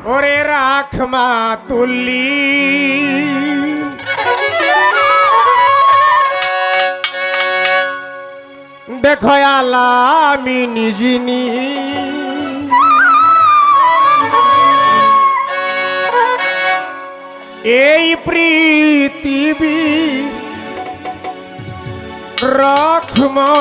ওরে রাখমা তুলি দেখো আলামি নিজিনি এই পৃথিবী রাখমা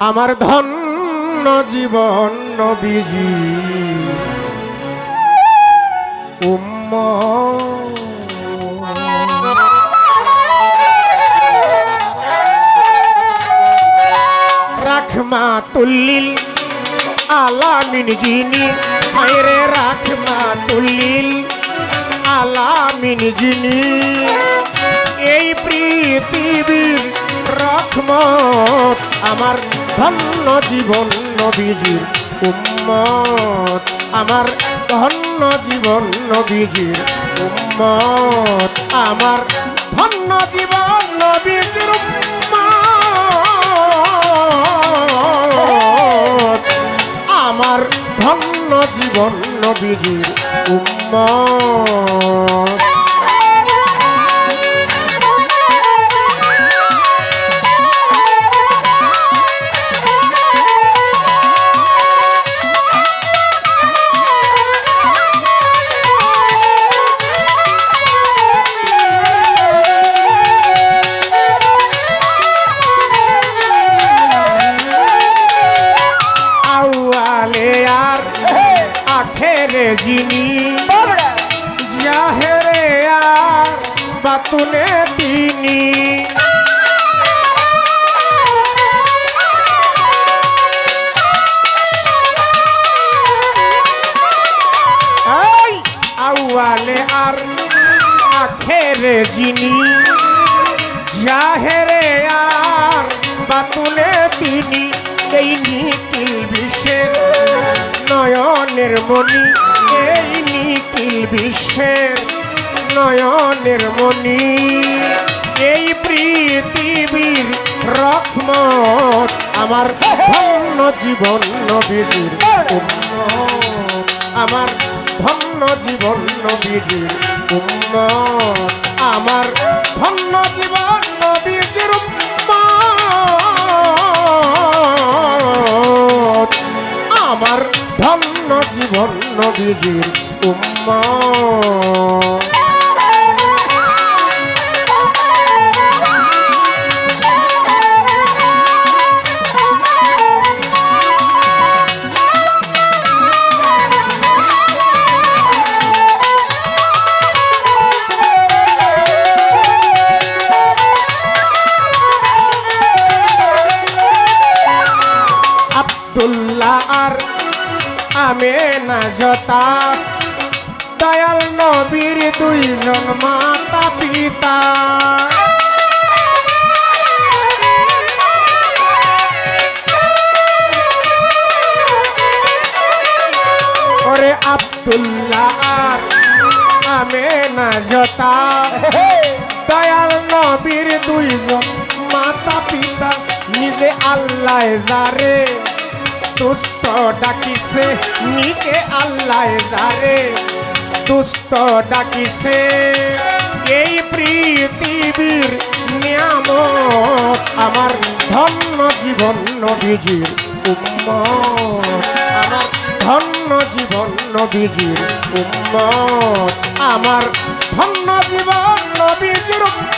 আমার ধন্য জীবন নবীজি রাখমা তুল্লিল আলামিন যিনি হায়রে রাখমা তুল্লিল আলামিন যিনি এই পৃথিবীর রহমত আমার ধন্য জীবন নবীজির উম্মত আমার ধন্য জীবন নবীজির উম্মত আমার ধন্য জীবন নবীজির উম্মত আমার ধন্য জীবন নবীজির উম্মত আখেরে যিনি জাহেরে আর বাতুনে তিনি আউয়ালে আর আখেরে যিনি জাহেরে আর বাতুনে তিনি এই নিখিল বিশ্বের নয়নের মণি এই নিখিল বিশ্বের নয়নের মণি এই পৃথিবীর রহমত আমার ধন্য জীবন নবীজির উম্মত আমার ধন্য জীবন নবীজির উম্মত আমার ধন্য জীবন নবীজির উম্মত আমার ধন্য জীবন নবীজির উম্মত আব্দুল্লাহ আর আমেনা জতা দয়াল নবীর দুইজন মাতা পিতা ওরে আব্দুল্লাহ আর আমেনা জতা দয়াল নবীর দুইজন মাতা পিতা নিজে আল্লাহ যারে দুষ্ট ডাকিছে নিকে আল্লাহ যারে দুষ্ট ডাকিছে এই পৃথিবীর নিয়ামত আমার ধন্য জীবন নবীজির উম্মত আমার ধন্য জীবন নবীজির উম্মত আমার ধন্য জীবন নবীজির উম্মত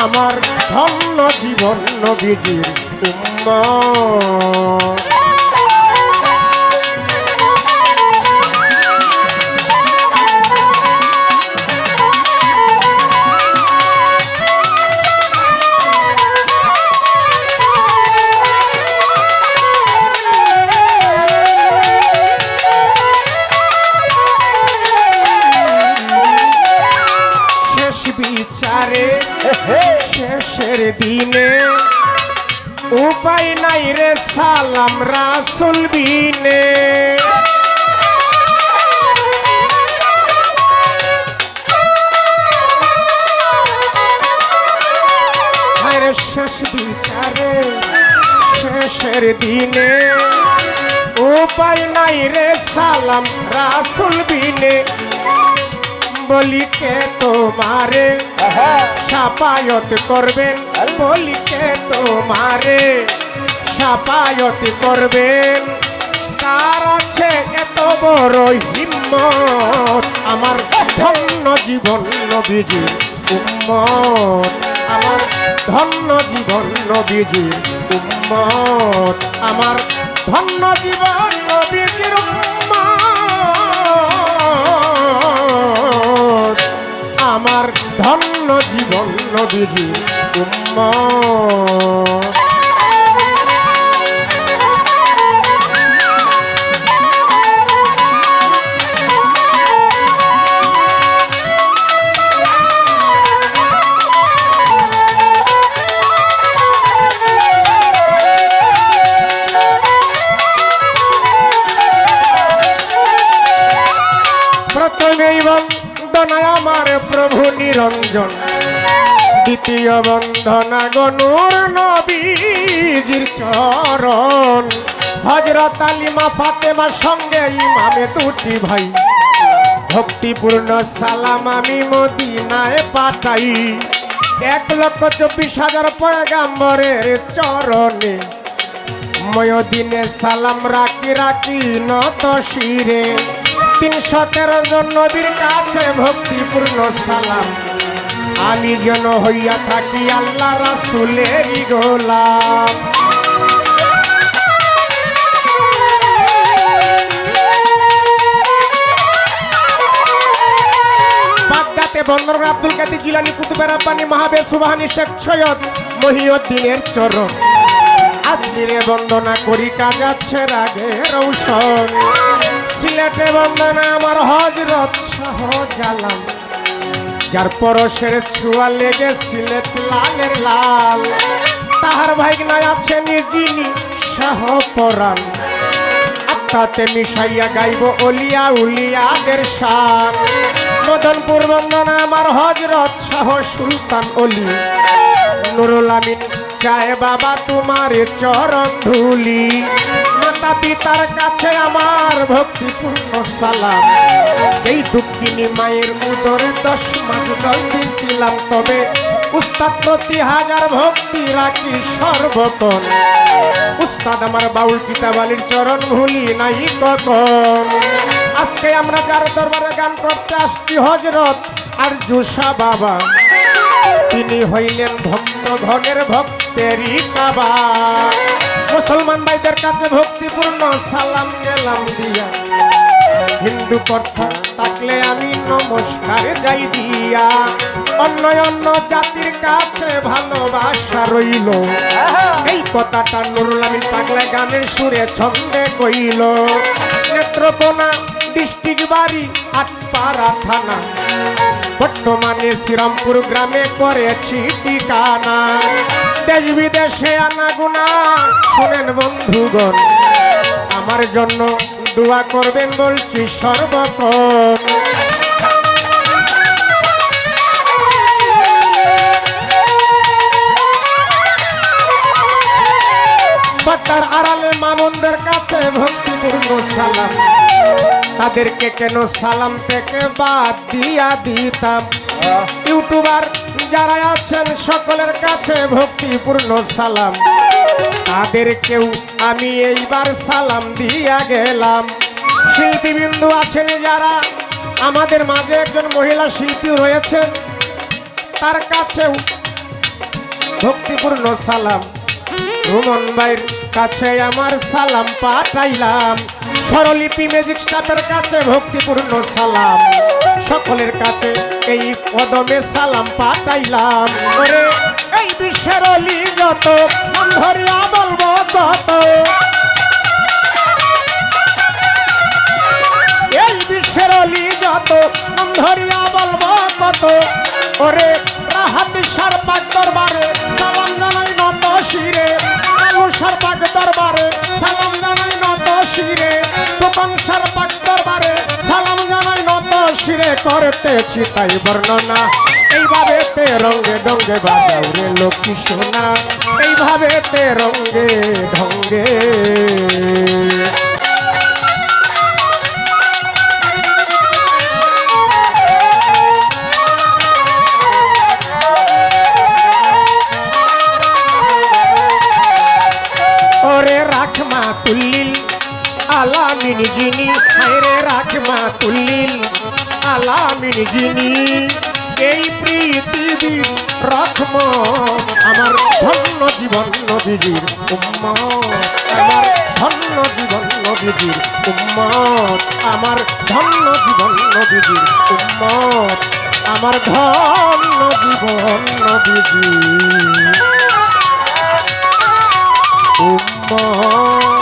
আমার ধন্য জীবন নবীজির উম্মত বিচারে শেষের দিনে উপায় নাই রে সালাম রাসূল বিনে শেষ বিচারে শেষের দিনে উপায় নাই রে সালাম রাসুল বিনে বলি কে তোমারে সাফায়ত করবেন বলি কে তোমারে সাফায়ত করবেন কার আছে এত বড় হিম্মত আমার ধন্য জীবন নবীজির উম্মত আমার ধন্য জীবন নবীজির উম্মত আমার ধন্য জীবন নবীজির উম্মত আমার ধন্য জীবন নবীজির উম্মত বন্দনায় আমার প্রভু নিরঞ্জন দ্বিতীয় বন্দনা গনুর নবীজির চরণ হযরত আলিমা ফাতেমা সঙ্গে ইমামে দুটি ভাই ভক্তিপূর্ণ সালাম আমি মদিনায় পাঠাই 1,24,000 পয়গাম্বরের চরণে ময়দিনে সালাম রাখি রাখি নত শিরে 313 জন নবীর কাছে ভক্তিপূর্ণ সালাম আমি যেন হইয়া থাকি আল্লাহ রাসূলেরই গোলাম বাগদাদে বন্দর আব্দুল কাদের জিলানী কুতুবে রাব্বানী মাহবে সুবহানী শেখ সৈয়দ মহিউদ্দিনের চরণ আজমিরে বন্দনা করি কাজাচ্ছে রাগে রৌশন সিলেটে বন্দনা আমার হযরত শাহজালাল যার পরশের ছোঁয়া লেগে সিলেট লালের লাল তাহার ভাইগনায় আছেন যিনি শাহ পরাণ আত্মাতে মিশাইয়া গাইব অলিয়া উলিয়াদের শান মদনপুর বন্দনা আমার হযরত শাহ সুলতান অলি নুরুল আমিন চায় বাবা তোমার চরণ ধুলি মাতা পিতার কাছে আমার ভক্তিপূর্ণ সালাম এই দুঃখিনী মায়ের উদরে 10 মাস 10 দিন ছিলাম তবে উস্তাদ প্রতি 1000 ভক্তি রাখি সর্বক্ষণ উস্তাদ আমার বাউল কিতাবালির চরণ ভুলি নাই কখন আজকে আমরা যার দরবারে গান করতে আসছি হযরত আরজু শাহ বাবা তিনি হইলেন ভক্ত ঘনের ভক্তেরই কাবা মুসলমান ভাইদের কাছে ভক্তিপূর্ণ সালাম গেলাম দিয়া হিন্দু কথা থাকলে আমি নমস্কার যাই দিয়া অন্য অন্য জাতির কাছে ভালোবাসা রইল এই কথাটা নুরুল আমিন পাগলা গানের সুরে ছন্দে কইল নেত্রকোনা ডিস্ট্রিক্ট বাড়ি আটপাড়া থানা বর্তমানে শ্রীরামপুর গ্রামে করেছি ঠিকানা দেশ বিদেশে আনাগুনা শুনেন বন্ধুগণ আমার জন্য দোয়া করবেন বলছি সর্বক্ষণ পর্দার আড়ালে মামুনদের কাছে ভক্তিপূর্ণ সালাম তাদেরকে কেন সালাম থেকে বাদ দিয়া দিতাম ইউটিউবার যারা আছেন সকলের কাছে ভক্তিপূর্ণ সালাম তাদেরকেও আমি এইবার সালাম দিয়া গেলাম শিল্পীবৃন্দ আছেন যারা আমাদের মাঝে একজন মহিলা শিল্পী রয়েছেন তার কাছেও ভক্তিপূর্ণ সালাম রুমন ভাইয়ের কাছে আমার সালাম পাঠাইলাম স্বরলিপি ম্যাজিক স্টাফের কাছে ভক্তিপূর্ণ সালাম সকলের কাছে এই কদমে সালাম পাঠাইলাম ওরে এই বিশ্বের অলি যত ধরিয়া বলবো কত এই বিশ্বের অলি যত ধরিয়া বলবো কত ওরে রাহাত সারপাক দরবারে সালাম জানাই নত শিরে আলু সারপাক দরবারে সালাম জানাই নত শিরে তোপন সারপাক দরবারে সালাম জানাই নত শিরে করতেছি তাই বর্ণনা এইভাবে তে রঙ্গে ঢঙ্গে বাজাও রে লক্ষ্মী সোনা, এইভাবে তে রঙ্গে ঢঙ্গে। ওরে রাখমা তুল্লিল আলামিন যিনি, হায়রে রাখমা তুল্লিল আলামিন যিনি, এই পৃথিবীর রকম আমার ধন্য জীবন নবীজির উম্মত, আমার ধন্য জীবন নবীজির উম্মত, আমার ধন্য জীবন নবীজির উম্মত, আমার ধন্য জীবন নবীজির উম্মত।